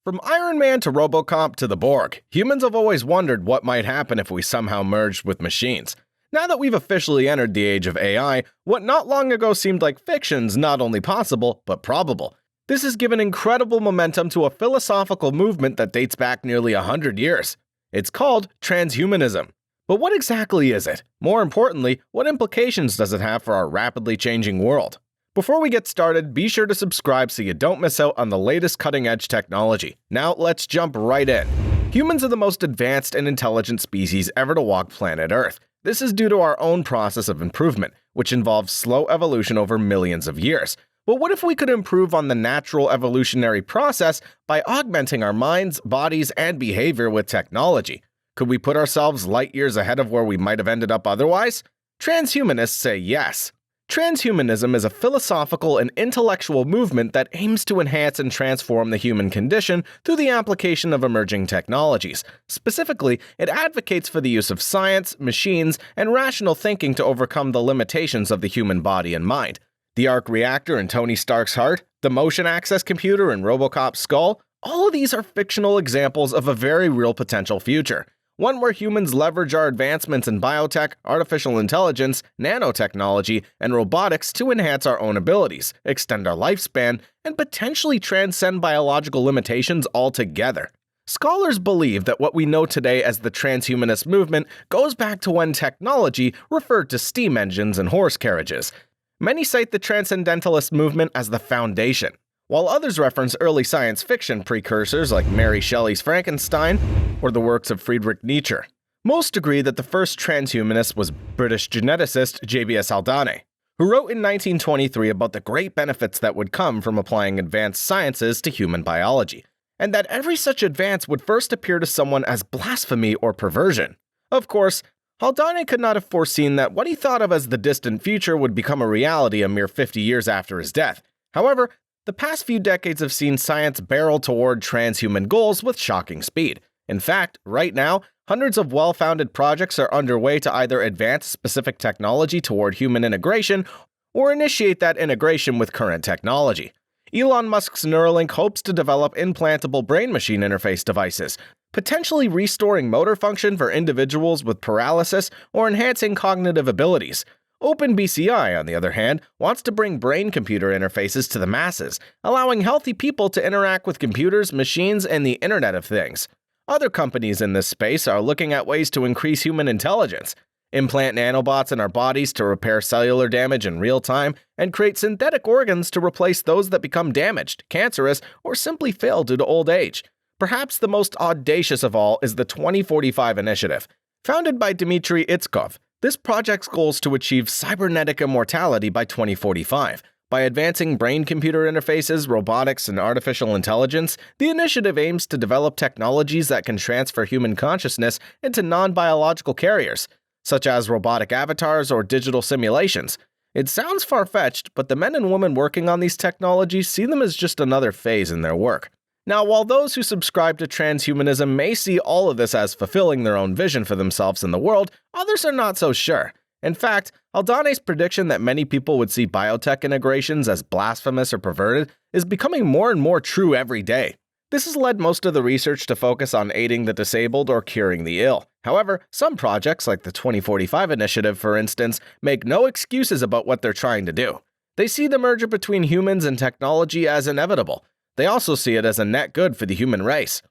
From Iron Man to RoboCop to the Borg, humans have always wondered what might happen if we somehow merged with machines. Now that we've officially entered the age of AI, what not long ago seemed like fiction's not only possible, but probable. This has given incredible momentum to a philosophical movement that dates back nearly 100 years. It's called transhumanism. But what exactly is it? More importantly, what implications does it have for our rapidly changing world? Before we get started, be sure to subscribe so you don't miss out on the latest cutting-edge technology. Now let's jump right in. Humans are the most advanced and intelligent species ever to walk planet Earth. This is due to our own process of improvement, which involves slow evolution over millions of years. But what if we could improve on the natural evolutionary process by augmenting our minds, bodies, and behavior with technology? Could we put ourselves light years ahead of where we might have ended up otherwise? Transhumanists say yes. Transhumanism is a philosophical and intellectual movement that aims to enhance and transform the human condition through the application of emerging technologies. Specifically, it advocates for the use of science, machines, and rational thinking to overcome the limitations of the human body and mind. The arc reactor in Tony Stark's heart, the motion access computer in RoboCop's skull, all of these are fictional examples of a very real potential future. One where humans leverage our advancements in biotech, artificial intelligence, nanotechnology, and robotics to enhance our own abilities, extend our lifespan, and potentially transcend biological limitations altogether. Scholars believe that what we know today as the transhumanist movement goes back to when technology referred to steam engines and horse carriages. Many cite the transcendentalist movement as the foundation, while others reference early science fiction precursors like Mary Shelley's Frankenstein or the works of Friedrich Nietzsche. Most agree that the first transhumanist was British geneticist J.B.S. Haldane, who wrote in 1923 about the great benefits that would come from applying advanced sciences to human biology, and that every such advance would first appear to someone as blasphemy or perversion. Of course, Haldane could not have foreseen that what he thought of as the distant future would become a reality a mere 50 years after his death. However, the past few decades have seen science barrel toward transhuman goals with shocking speed. In fact, right now, hundreds of well-founded projects are underway to either advance specific technology toward human integration or initiate that integration with current technology. Elon Musk's Neuralink hopes to develop implantable brain-machine interface devices, potentially restoring motor function for individuals with paralysis or enhancing cognitive abilities. OpenBCI, on the other hand, wants to bring brain-computer interfaces to the masses, allowing healthy people to interact with computers, machines, and the Internet of Things. Other companies in this space are looking at ways to increase human intelligence, implant nanobots in our bodies to repair cellular damage in real time, and create synthetic organs to replace those that become damaged, cancerous, or simply fail due to old age. Perhaps the most audacious of all is the 2045 initiative. Founded by Dmitry Itskov, this project's goal is to achieve cybernetic immortality by 2045. By advancing brain-computer interfaces, robotics, and artificial intelligence, the initiative aims to develop technologies that can transfer human consciousness into non-biological carriers, such as robotic avatars or digital simulations. It sounds far-fetched, but the men and women working on these technologies see them as just another phase in their work. Now, while those who subscribe to transhumanism may see all of this as fulfilling their own vision for themselves in the world, others are not so sure. In fact, Haldane's prediction that many people would see biotech integrations as blasphemous or perverted is becoming more and more true every day. This has led most of the research to focus on aiding the disabled or curing the ill. However, some projects, like the 2045 initiative for instance, make no excuses about what they're trying to do. They see the merger between humans and technology as inevitable. They also see it as a net good for the human race.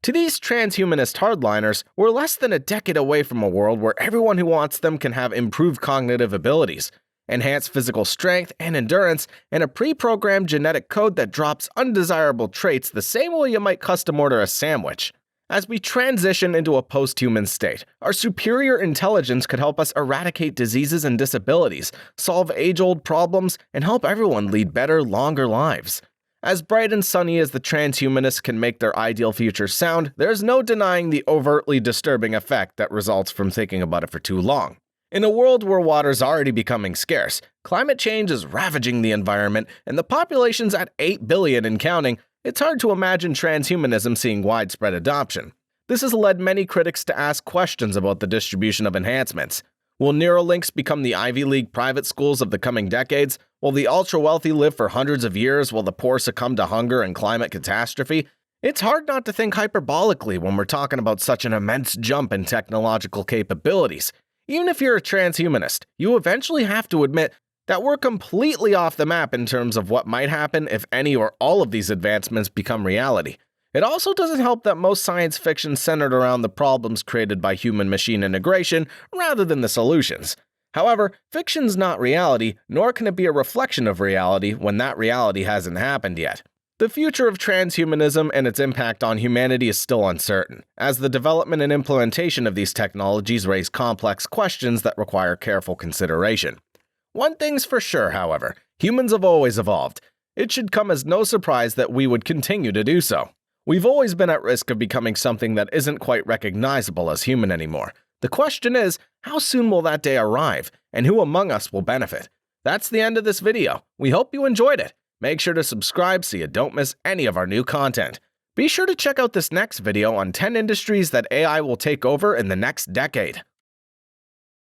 To these transhumanist hardliners, we're less than a decade away from a world where everyone who wants them can have improved cognitive abilities, enhanced physical strength and endurance, and a pre-programmed genetic code that drops undesirable traits the same way you might custom order a sandwich. As we transition into a post-human state, our superior intelligence could help us eradicate diseases and disabilities, solve age-old problems, and help everyone lead better, longer lives. As bright and sunny as the transhumanists can make their ideal future sound, there's no denying the overtly disturbing effect that results from thinking about it for too long. In a world where water's already becoming scarce, climate change is ravaging the environment, and the population's at 8 billion and counting, it's hard to imagine transhumanism seeing widespread adoption. This has led many critics to ask questions about the distribution of enhancements. Will Neuralinks become the Ivy League private schools of the coming decades? Will the ultra-wealthy live for hundreds of years while the poor succumb to hunger and climate catastrophe? It's hard not to think hyperbolically when we're talking about such an immense jump in technological capabilities. Even if you're a transhumanist, you eventually have to admit that we're completely off the map in terms of what might happen if any or all of these advancements become reality. It also doesn't help that most science fiction centered around the problems created by human-machine integration rather than the solutions. However, fiction's not reality, nor can it be a reflection of reality when that reality hasn't happened yet. The future of transhumanism and its impact on humanity is still uncertain, as the development and implementation of these technologies raise complex questions that require careful consideration. One thing's for sure, however, humans have always evolved. It should come as no surprise that we would continue to do so. We've always been at risk of becoming something that isn't quite recognizable as human anymore. The question is, how soon will that day arrive, and who among us will benefit? That's the end of this video. We hope you enjoyed it. Make sure to subscribe so you don't miss any of our new content. Be sure to check out this next video on 10 industries that AI will take over in the next decade.